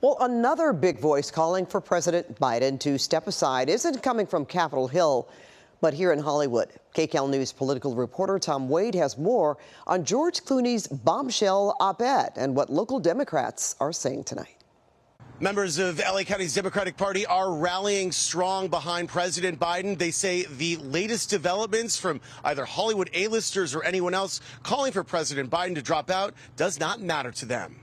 Well, another big voice calling for President Biden to step aside isn't coming from Capitol Hill, but here in Hollywood. KCAL News political reporter Tom Wade has more on George Clooney's bombshell op-ed and what local Democrats are saying tonight. Members of LA County's Democratic Party are rallying strong behind President Biden. They say the latest developments from either Hollywood A-listers or anyone else calling for President Biden to drop out does not matter to them.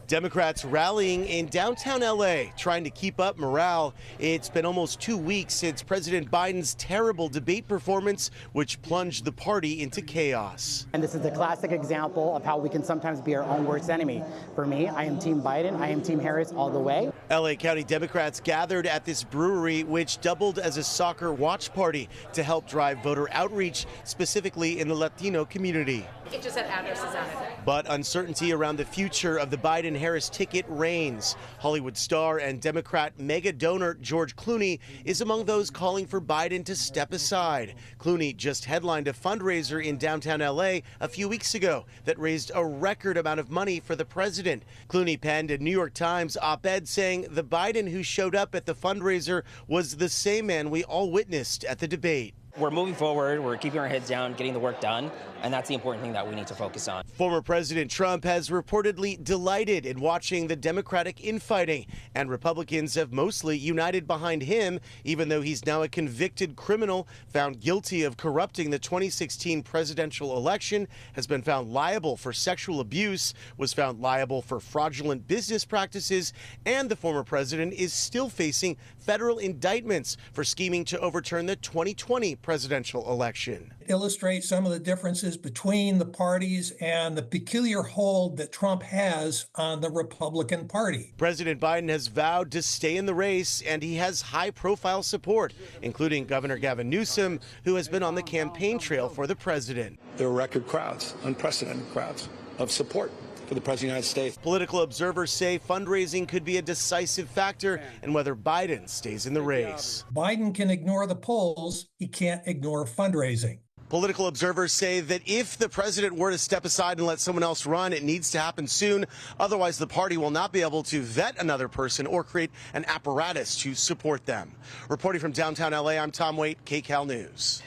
Democrats rallying in downtown LA, trying to keep up morale. It's been almost 2 weeks since President Biden's terrible debate performance, which plunged the party into chaos. And this is a classic example of how we can sometimes be our own worst enemy. For me, I am Team Biden. I am Team Harris all the way. LA County Democrats gathered at this brewery, which doubled as a soccer watch party to help drive voter outreach, specifically in the Latino community. It just had addresses on it. But uncertainty around the future of the Biden-Harris ticket reigns. Hollywood star and Democrat mega donor George Clooney is among those calling for Biden to step aside. Clooney just headlined a fundraiser in downtown LA a few weeks ago that raised a record amount of money for the president. Clooney penned a New York Times op-ed saying the Biden who showed up at the fundraiser was the same man we all witnessed at the debate. We're moving forward, we're keeping our heads down, getting the work done, and that's the important thing that we need to focus on. Former President Trump has reportedly delighted in watching the Democratic infighting, and Republicans have mostly united behind him, even though he's now a convicted criminal found guilty of corrupting the 2016 presidential election, has been found liable for sexual abuse, was found liable for fraudulent business practices, and the former president is still facing federal indictments for scheming to overturn the 2020 presidential election. Illustrate some of the differences between the parties and the peculiar hold that Trump has on the Republican Party. President Biden has vowed to stay in the race, and he has high-profile support, including Governor Gavin Newsom, who has been on the campaign trail for the president. There were record crowds, unprecedented crowds of support for the President of the United States. Political observers say fundraising could be a decisive factor in whether Biden stays in the race. Biden can ignore the polls, he can't ignore fundraising. Political observers say that if the president were to step aside and let someone else run, it needs to happen soon. Otherwise, the party will not be able to vet another person or create an apparatus to support them. Reporting from downtown LA, I'm Tom Waite, KCAL News.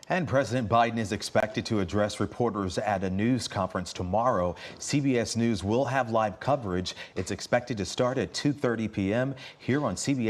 And President Biden is expected to address reporters at a news conference tomorrow. CBS News will have live coverage. It's expected to start at 2:30 p.m. here on CBS.